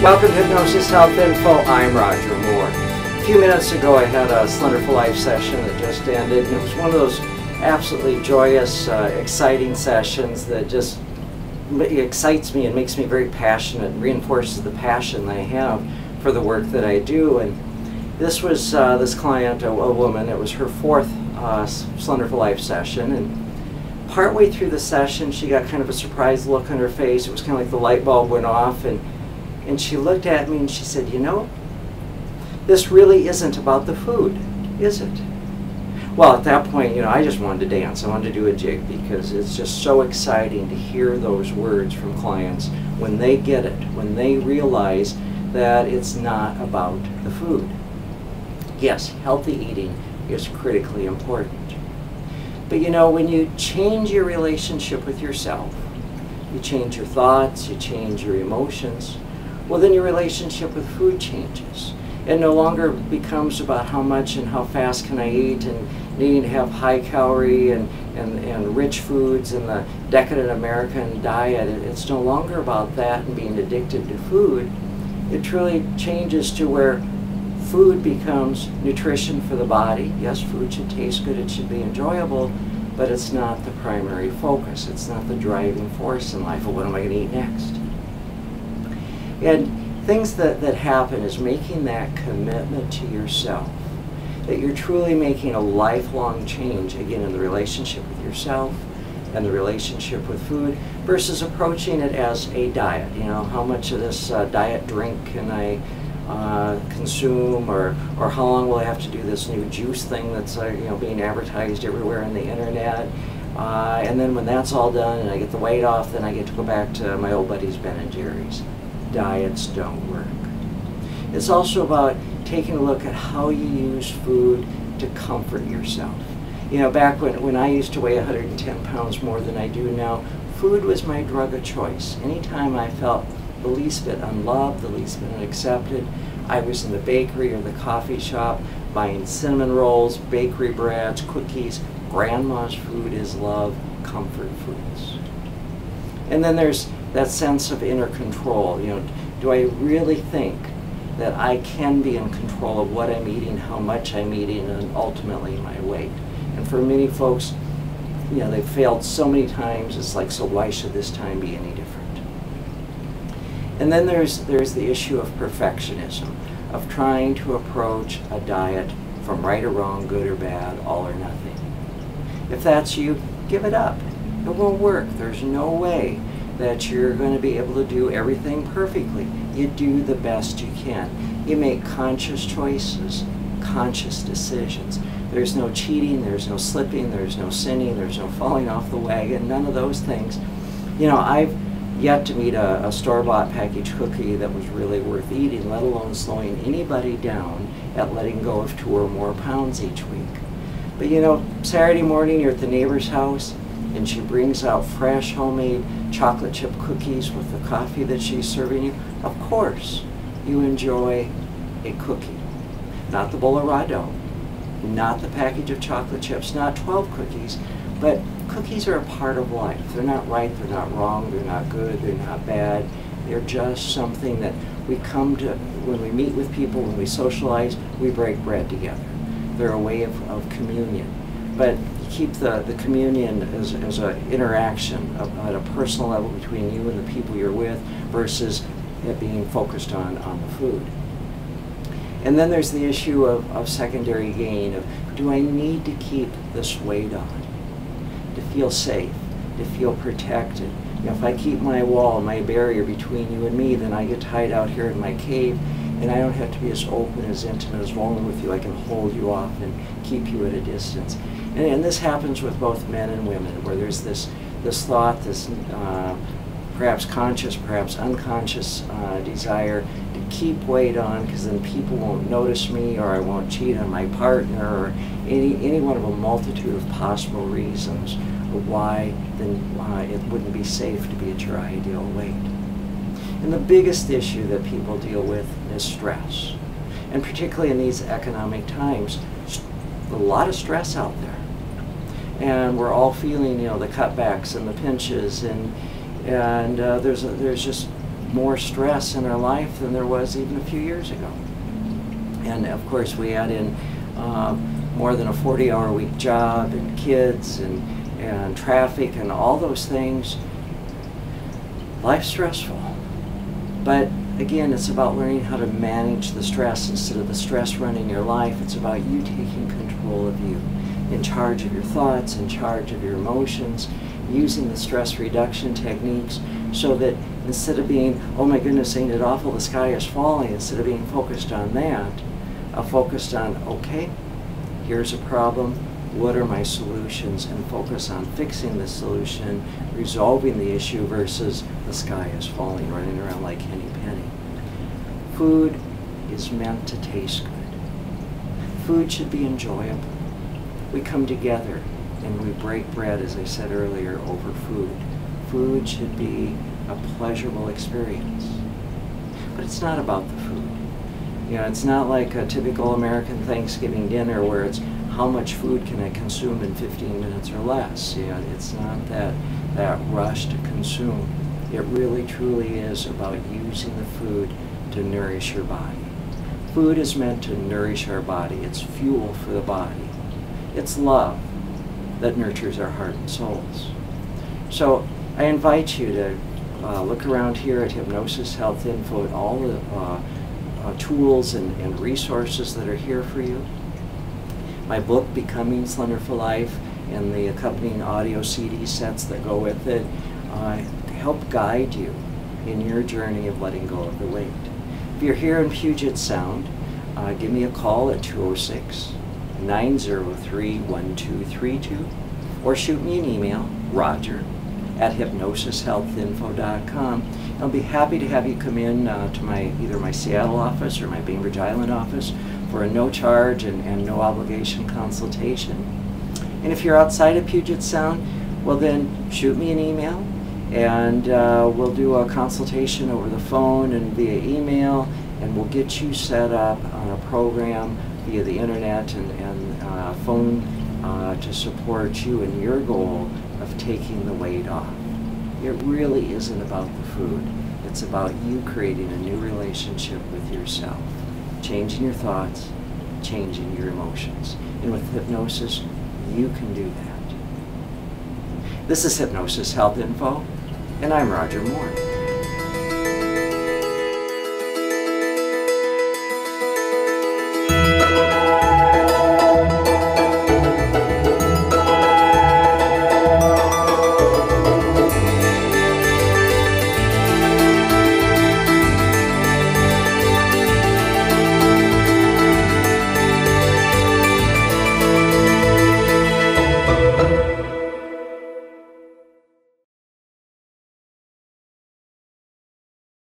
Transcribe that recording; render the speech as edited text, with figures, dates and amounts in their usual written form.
Welcome to Hypnosis Health Info. I'm Roger Moore. A few minutes ago I had a Slender for Life session that just ended, and it was one of those absolutely joyous, exciting sessions that just excites me and makes me very passionate and reinforces the passion I have for the work that I do. And this was this client, a woman. It was her fourth Slender for Life session, and partway through the session she got kind of a surprised look on her face. It was kind of like the light bulb went off, and she looked at me and she said, "You know, this really isn't about the food, is it?" Well, at that point, you know, I just wanted to dance. I wanted to do a jig because it's just so exciting to hear those words from clients when they get it, when they realize that it's not about the food. Yes, healthy eating is critically important. But you know, when you change your relationship with yourself, you change your thoughts, you change your emotions, well, then your relationship with food changes. It no longer becomes about how much and how fast can I eat and needing to have high calorie and rich foods in the decadent American diet. It's no longer about that and being addicted to food. It truly changes to where food becomes nutrition for the body. Yes, food should taste good, it should be enjoyable, but it's not the primary focus. It's not the driving force in life. Well, what am I going to eat next? And things that happen is making that commitment to yourself, that you're truly making a lifelong change, again, in the relationship with yourself and the relationship with food, versus approaching it as a diet. You know, how much of this diet drink can I consume, or how long will I have to do this new juice thing that's you know, being advertised everywhere on the internet, and then when that's all done and I get the weight off, then I get to go back to my old buddies Ben and Jerry's. Diets don't work. It's also about taking a look at how you use food to comfort yourself. You know, back when I used to weigh 110 pounds more than I do now, food was my drug of choice. Anytime I felt the least bit unloved, the least bit unaccepted, I was in the bakery or the coffee shop buying cinnamon rolls, bakery breads, cookies. Grandma's food is love, comfort foods. And then there's that sense of inner control. You know, do I really think that I can be in control of what I'm eating, how much I'm eating, and ultimately my weight? And for many folks, you know, they've failed so many times, it's like, so why should this time be any different? And then there's the issue of perfectionism, of trying to approach a diet from right or wrong, good or bad, all or nothing. If that's you, give it up. It won't work. There's no way that you're going to be able to do everything perfectly. You do the best you can. You make conscious choices, conscious decisions. There's no cheating, there's no slipping, there's no sinning, there's no falling off the wagon, none of those things. You know, I've yet to meet a store-bought packaged cookie that was really worth eating, let alone slowing anybody down at letting go of 2 or more pounds each week. But you know, Saturday morning you're at the neighbor's house and she brings out fresh homemade chocolate chip cookies with the coffee that she's serving you. Of course, you enjoy a cookie. Not the bowl of raw dough, not the package of chocolate chips, not 12 cookies, but cookies are a part of life. They're not right, they're not wrong, they're not good, they're not bad. They're just something that we come to, when we meet with people, when we socialize, we break bread together. They're a way of communion. But keep the communion as an interaction at a personal level between you and the people you're with, versus it being focused on the food. And then there's the issue of secondary gain, of do I need to keep this weight on to feel safe, to feel protected? You know, if I keep my wall, my barrier between you and me, then I get tied out here in my cave, and I don't have to be as open, as intimate, as vulnerable with you. I can hold you off and keep you at a distance. And this happens with both men and women, where there's this thought, this perhaps conscious, perhaps unconscious desire to keep weight on, because then people won't notice me, or I won't cheat on my partner, or any one of a multitude of possible reasons of why then it wouldn't be safe to be at your ideal weight. And the biggest issue that people deal with is stress. And particularly in these economic times, a lot of stress out there. And we're all feeling, you know, the cutbacks and the pinches, and there's just more stress in our life than there was even a few years ago. And of course we add in more than a 40-hour-a-week job and kids and traffic and all those things. Life's stressful. But again, it's about learning how to manage the stress instead of the stress running your life. It's about you taking control of you, in charge of your thoughts, in charge of your emotions, using the stress reduction techniques so that instead of being, oh my goodness, ain't it awful, the sky is falling, instead of being focused on that, focused on, okay, here's a problem, what are my solutions, and focus on fixing the solution, resolving the issue versus the sky is falling, running around like Henny Penny. Food is meant to taste good. Food should be enjoyable. We come together and we break bread, as I said earlier, over food. Food should be a pleasurable experience. But it's not about the food. You know, it's not like a typical American Thanksgiving dinner where it's how much food can I consume in 15 minutes or less. You know, it's not that rush to consume. It really truly is about using the food to nourish your body. Food is meant to nourish our body. It's fuel for the body. It's love that nurtures our heart and souls. So I invite you to look around here at Hypnosis Health Info at all the tools and resources that are here for you. My book, Becoming Slender for Life, and the accompanying audio CD sets that go with it help guide you in your journey of letting go of the weight. If you're here in Puget Sound, give me a call at 206-903-1232 or shoot me an email, roger@hypnosishealthinfo.com. I'll be happy to have you come in to either my Seattle office or my Bainbridge Island office for a no charge and no obligation consultation. And if you're outside of Puget Sound, well then shoot me an email and we'll do a consultation over the phone and via email, and we'll get you set up on a program via the internet and phone to support you in your goal of taking the weight off. It really isn't about the food. It's about you creating a new relationship with yourself, changing your thoughts, changing your emotions. And with hypnosis, you can do that. This is Hypnosis Health Info, and I'm Roger Moore.